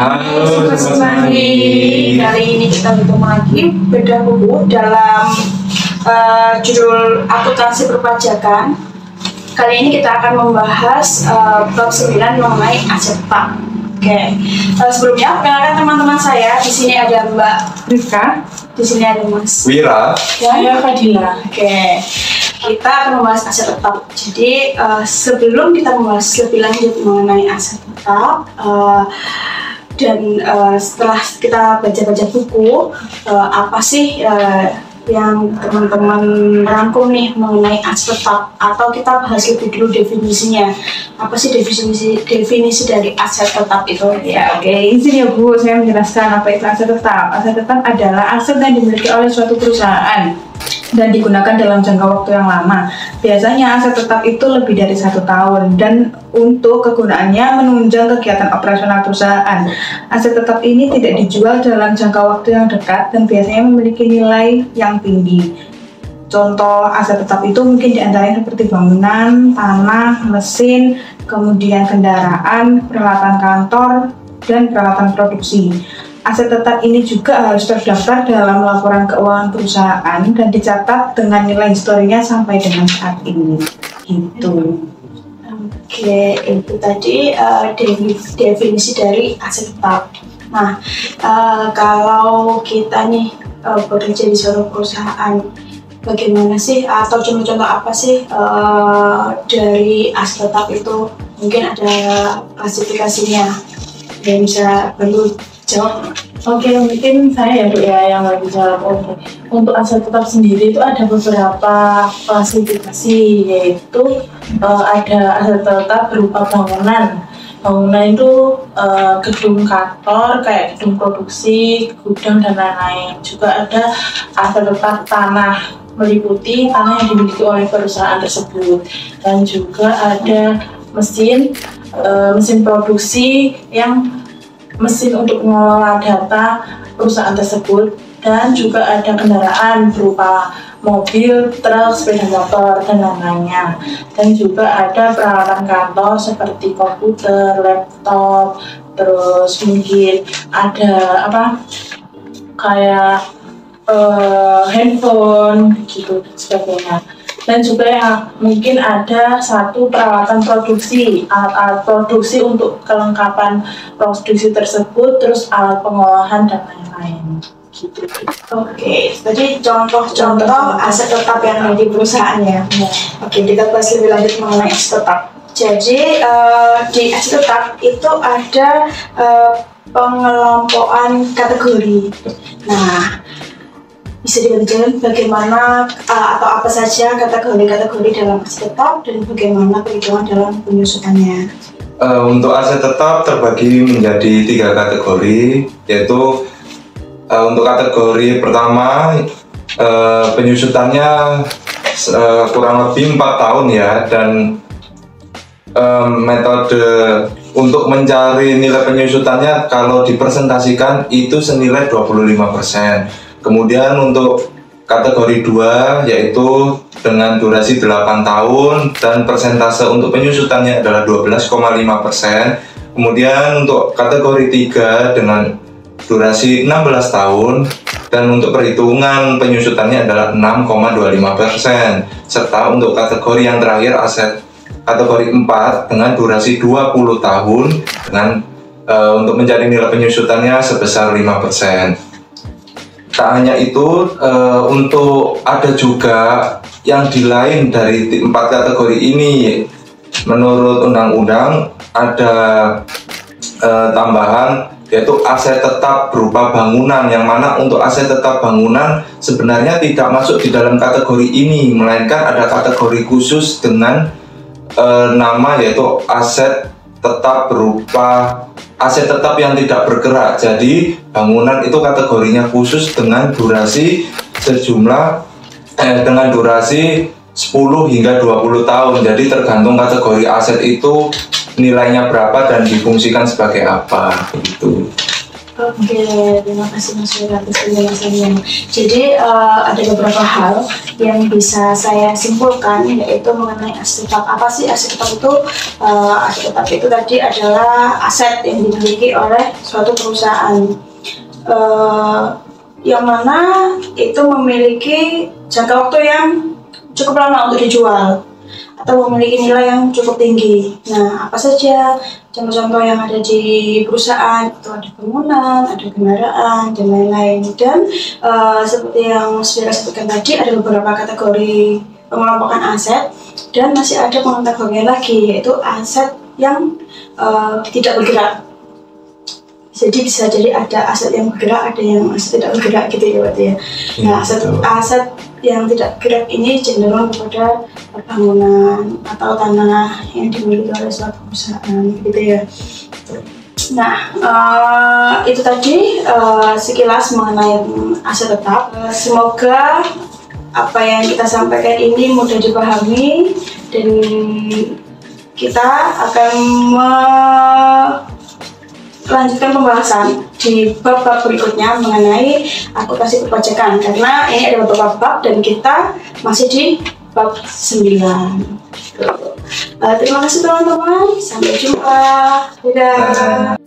Halo Sobat Sobat Semanggi, kali ini kita bertemu lagi bedah buku dalam judul akuntansi perpajakan. Kali ini kita akan membahas bab 9 mengenai aset tetap. Oke, sebelumnya perkenalkan teman-teman saya. Di sini ada Mbak Rifka, di sini ada Mas Wira. Saya Fadila. Oke, kita akan membahas aset tetap. Jadi sebelum kita membahas lebih lanjut mengenai aset tetap, dan setelah kita baca-baca buku, apa sih yang teman-teman rangkum nih mengenai aset tetap, atau kita bahas lebih dulu definisinya. Apa sih definisi dari aset tetap itu? Ya, oke. Izin ya Bu, saya menjelaskan apa itu aset tetap. Aset tetap adalah aset yang dimiliki oleh suatu perusahaan dan digunakan dalam jangka waktu yang lama. Biasanya aset tetap itu lebih dari 1 tahun, dan untuk kegunaannya menunjang kegiatan operasional perusahaan. Aset tetap ini tidak dijual dalam jangka waktu yang dekat dan biasanya memiliki nilai yang tinggi. Contoh aset tetap itu mungkin diantaranya seperti bangunan, tanah, mesin, kemudian kendaraan, peralatan kantor, dan peralatan produksi. Aset tetap ini juga harus terdaftar dalam laporan keuangan perusahaan dan dicatat dengan nilai historinya sampai dengan saat ini. Gitu. Oke, itu tadi definisi dari aset tetap. Nah, kalau kita nih bekerja di suatu perusahaan, bagaimana sih, atau contoh-contoh apa sih dari aset tetap itu? Mungkin ada klasifikasinya yang bisa perlu jawab. Oke, mungkin saya ya Bu ya yang lagi jawab. Oke. Untuk aset tetap sendiri itu ada beberapa klasifikasi, yaitu ada aset tetap berupa bangunan. Bangunan itu gedung kantor, kayak gedung produksi, gudang, dan lain-lain. Juga ada aset tetap tanah, meliputi tanah yang dimiliki oleh perusahaan tersebut. Dan juga ada mesin produksi yang mesin untuk mengelola data perusahaan tersebut, dan juga ada kendaraan berupa mobil, truk, sepeda motor, dan lain-lainnya. Dan juga ada peralatan kantor seperti komputer, laptop, terus mungkin ada kayak handphone gitu sebagainya. Dan juga yang mungkin ada satu peralatan produksi, alat-alat produksi untuk kelengkapan produksi tersebut, terus alat pengolahan dan lain-lain gitu. Oke, jadi contoh-contoh aset tetap yang ada di perusahaan ya. Oke, kita bahas lebih lanjut mengenai aset tetap. Jadi di aset tetap itu ada pengelompokan kategori. Nah, bisa dijelaskan bagaimana atau apa saja kategori-kategori dalam aset tetap dan bagaimana perhitungan dalam penyusutannya. Untuk aset tetap terbagi menjadi 3 kategori, yaitu untuk kategori pertama penyusutannya kurang lebih 4 tahun ya, dan metode untuk mencari nilai penyusutannya kalau dipresentasikan itu senilai 25%. Kemudian untuk kategori 2 yaitu dengan durasi 8 tahun dan persentase untuk penyusutannya adalah 12,5%. Kemudian untuk kategori 3 dengan durasi 16 tahun dan untuk perhitungan penyusutannya adalah 6,25%. Serta untuk kategori yang terakhir kategori 4 dengan durasi 20 tahun dengan untuk mencari nilai penyusutannya sebesar 5%. Tak hanya itu, untuk ada juga yang di lain dari 4 kategori ini. Menurut undang-undang ada tambahan, yaitu aset tetap berupa bangunan, yang mana untuk aset tetap bangunan sebenarnya tidak masuk di dalam kategori ini, melainkan ada kategori khusus dengan nama, yaitu aset tetap berupa aset tetap yang tidak bergerak. Jadi bangunan itu kategorinya khusus dengan durasi dengan durasi 10 hingga 20 tahun. Jadi tergantung kategori aset itu nilainya berapa dan difungsikan sebagai apa gitu. Oke, terima kasih Mas Wira atas penjelasannya. Jadi ada beberapa hal yang bisa saya simpulkan, yaitu mengenai aset tetap. Apa sih aset tetap itu? Aset tetap itu tadi adalah aset yang dimiliki oleh suatu perusahaan, yang mana itu memiliki jangka waktu yang cukup lama untuk dijual atau memiliki nilai yang cukup tinggi. Nah, apa saja contoh-contoh yang ada di perusahaan? Itu ada bangunan, ada kendaraan, dan lain-lain. Dan seperti yang sudah sebutkan tadi, ada beberapa kategori pengelompokan aset, dan masih ada pengategorian lagi, yaitu aset yang tidak bergerak. Jadi bisa jadi ada aset yang bergerak, ada yang aset tidak bergerak gitu ya, Pak ya. Nah, aset yang tidak bergerak ini cenderung kepada bangunan atau tanah yang dimiliki oleh suatu perusahaan gitu ya. Nah, itu tadi sekilas mengenai aset tetap. Semoga apa yang kita sampaikan ini mudah dipahami dan kita akan lanjutkan pembahasan di bab-bab berikutnya mengenai akuntansi perpajakan, karena ini ada beberapa bab dan kita masih di bab 9. Terima kasih teman-teman, sampai jumpa. Dadah.